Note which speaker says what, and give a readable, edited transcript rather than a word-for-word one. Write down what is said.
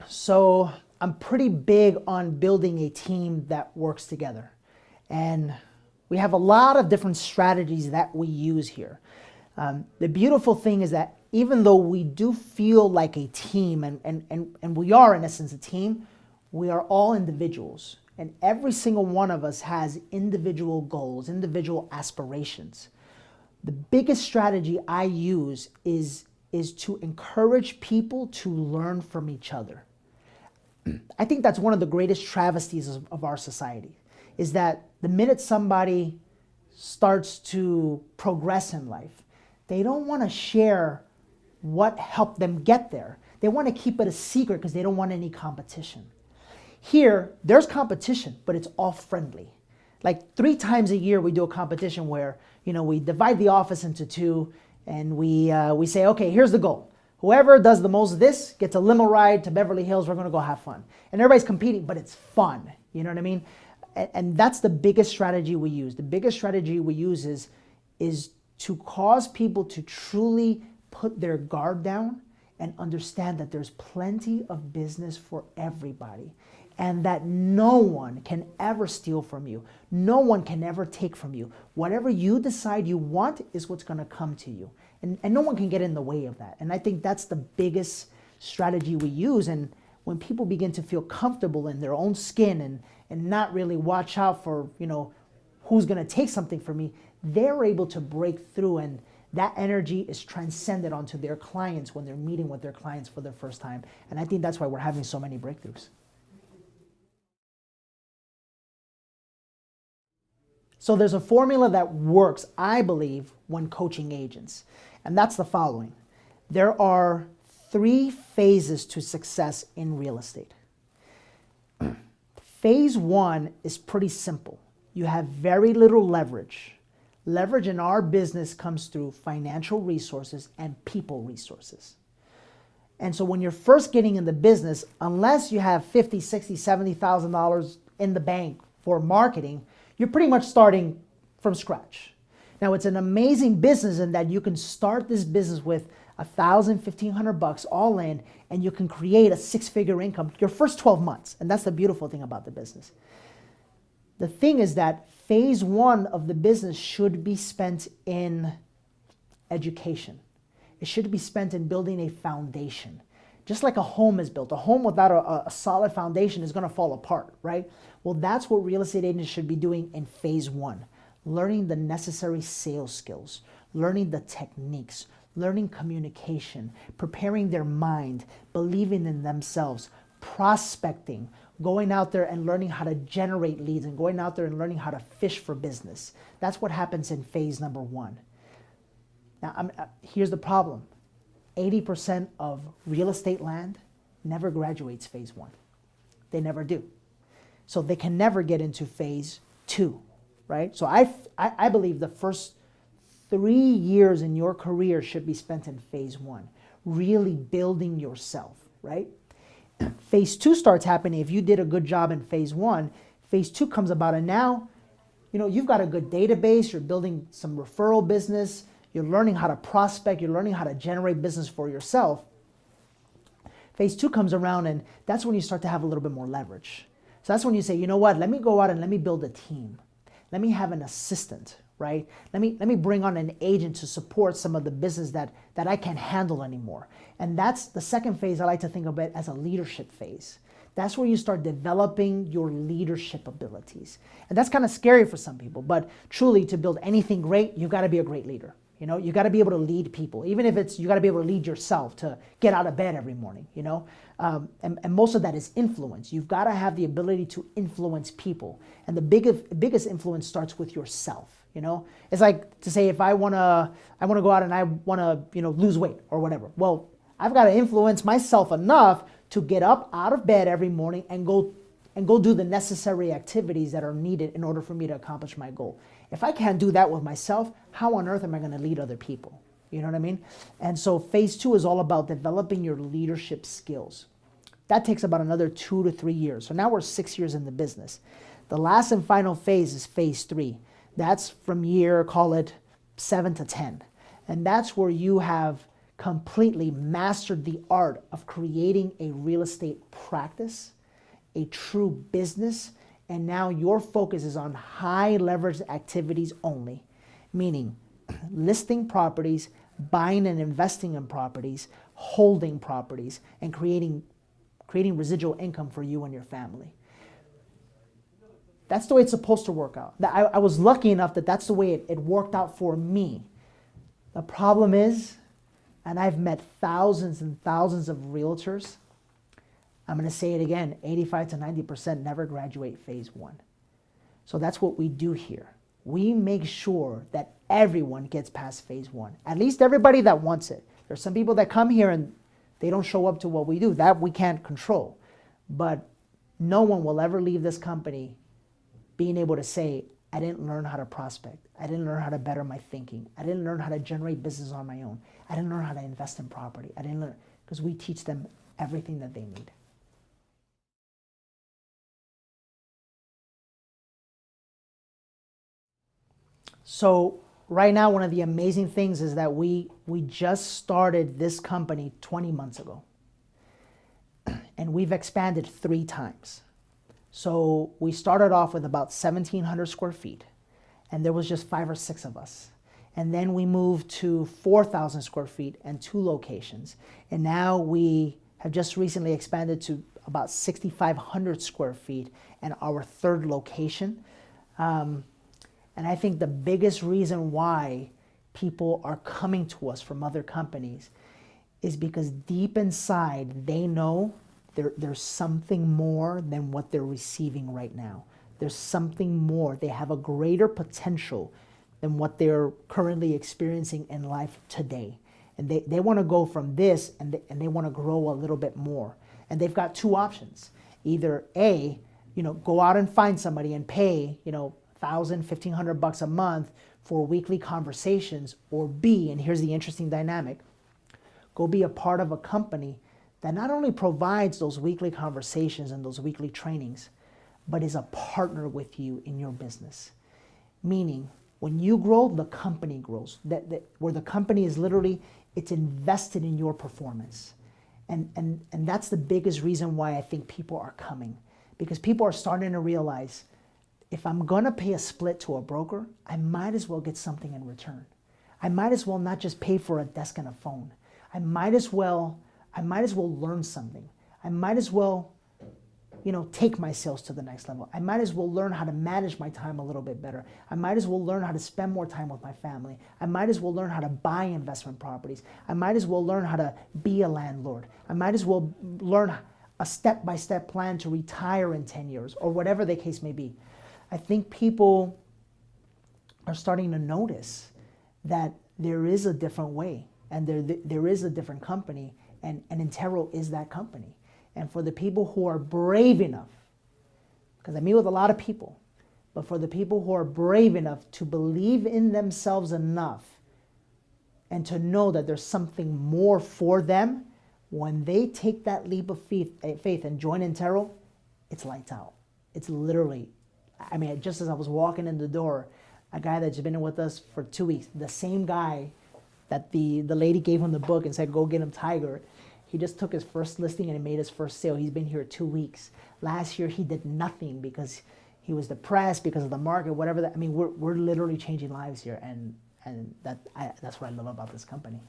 Speaker 1: So I'm pretty big on building a team that works together. And we have a lot of different strategies that we use here. The beautiful thing is that even though we do feel like a team, and we are in essence a team, we are all individuals. And every single one of us has individual goals, individual aspirations. The biggest strategy I use is to encourage people to learn from each other. I think that's one of the greatest travesties of our society, is that the minute somebody starts to progress in life, they don't want to share what helped them get there. They want to keep it a secret because they don't want any competition. Here, there's competition, but it's all friendly. Like 3 times a year, we do a competition where, we divide the office into 2, and we say, okay, here's the goal. Whoever does the most of this gets a limo ride to Beverly Hills. We're going to go have fun. And everybody's competing, but it's fun. You know what I mean? And that's the biggest strategy we use. The biggest strategy we use is to cause people to truly put their guard down and understand that there's plenty of business for everybody, and that no one can ever steal from you. No one can ever take from you. Whatever you decide you want is what's going to come to you. And no one can get in the way of that. And I think that's the biggest strategy we use. And when people begin to feel comfortable in their own skin and not really watch out for, who's going to take something from me, they're able to break through, and that energy is transcended onto their clients when they're meeting with their clients for the first time. And I think that's why we're having so many breakthroughs. So there's a formula that works, I believe, when coaching agents. And that's the following. There are 3 phases to success in real estate. Phase 1 is pretty simple. You have very little leverage. Leverage in our business comes through financial resources and people resources. And so when you're first getting in the business, unless you have $50,000, $60,000, $70,000 in the bank for marketing, you're pretty much starting from scratch. Now, it's an amazing business in that you can start this business with $1,000, $1,500 all in, and you can create a 6-figure income your first 12 months. And that's the beautiful thing about the business. The thing is that phase 1 of the business should be spent in education. It should be spent in building a foundation. Just like a home is built. A home without a solid foundation is going to fall apart, right? Well, that's what real estate agents should be doing in phase 1. Learning the necessary sales skills, learning the techniques, learning communication, preparing their mind, believing in themselves, prospecting, going out there and learning how to generate leads, and going out there and learning how to fish for business. That's what happens in phase number 1. Now, here's the problem. 80% of real estate land never graduates phase 1. They never do. So they can never get into phase 2, right? So I believe the first 3 years in your career should be spent in phase 1, really building yourself, right? Phase 2 starts happening if you did a good job in phase 1. Phase 2 comes about, and now, you've got a good database, you're building some referral business, you're learning how to prospect, you're learning how to generate business for yourself. Phase 2 comes around, and that's when you start to have a little bit more leverage. So that's when you say, you know what, let me go out and let me build a team. Let me have an assistant, right? Let me bring on an agent to support some of the business that I can't handle anymore. And that's the second phase. I like to think of it as a leadership phase. That's where you start developing your leadership abilities. And that's kind of scary for some people, but truly, to build anything great, you've got to be a great leader. You got to be able to lead people, even if you got to be able to lead yourself to get out of bed every morning, and most of that is influence. You've got to have the ability to influence people. And the biggest influence starts with yourself, It's like to say, if I want to go out and I want to, lose weight or whatever. Well, I've got to influence myself enough to get up out of bed every morning and go do the necessary activities that are needed in order for me to accomplish my goal. If I can't do that with myself, how on earth am I going to lead other people? You know what I mean? And so phase 2 is all about developing your leadership skills. That takes about another 2 to 3 years. So now we're 6 years in the business. The last and final phase is phase 3. That's from year, call it 7 to 10. And that's where you have completely mastered the art of creating a real estate practice, a true business, and now your focus is on high leverage activities only, meaning listing properties, buying and investing in properties, holding properties, and creating residual income for you and your family. That's the way it's supposed to work out. I was lucky enough that that's the way it worked out for me. The problem is, and I've met thousands and thousands of realtors, I'm going to say it again, 85 to 90% never graduate phase one. So that's what we do here. We make sure that everyone gets past phase one, at least everybody that wants it. There's some people that come here and they don't show up to what we do. That we can't control. But no one will ever leave this company being able to say, I didn't learn how to prospect. I didn't learn how to better my thinking. I didn't learn how to generate business on my own. I didn't learn how to invest in property. I didn't learn, because we teach them everything that they need. So right now, one of the amazing things is that we just started this company 20 months ago. And we've expanded 3 times. So we started off with about 1,700 square feet, and there was just 5 or 6 of us. And then we moved to 4,000 square feet and 2 locations. And now we have just recently expanded to about 6,500 square feet and our 3rd location. And I think the biggest reason why people are coming to us from other companies is because deep inside they know there's something more than what they're receiving right now. There's something more. They have a greater potential than what they're currently experiencing in life today. And they want to go from this and they want to grow a little bit more. And they've got 2 options. Either A, go out and find somebody and pay, $1,000, $1,500 a month for weekly conversations, or B, and here's the interesting dynamic, go be a part of a company that not only provides those weekly conversations and those weekly trainings, but is a partner with you in your business. Meaning, when you grow, the company grows. Where the company is literally, it's invested in your performance. And that's the biggest reason why I think people are coming. Because people are starting to realize, if I'm gonna pay a split to a broker, I might as well get something in return. I might as well not just pay for a desk and a phone. I might as well learn something. I might as well, take my sales to the next level. I might as well learn how to manage my time a little bit better. I might as well learn how to spend more time with my family. I might as well learn how to buy investment properties. I might as well learn how to be a landlord. I might as well learn a step-by-step plan to retire in 10 years, or whatever the case may be. I think people are starting to notice that there is a different way, and there is a different company, and Intero is that company. And for the people who are brave enough, because I meet with a lot of people, but for the people who are brave enough to believe in themselves enough and to know that there's something more for them, when they take that leap of faith and join Intero, it's lights out. It's literally, just as I was walking in the door, a guy that's been with us for 2 weeks, the same guy that the lady gave him the book and said, go get him Tiger, he just took his first listing and he made his first sale. He's been here 2 weeks. Last year he did nothing because he was depressed because of the market, whatever. We're literally changing lives here, and that's what I love about this company.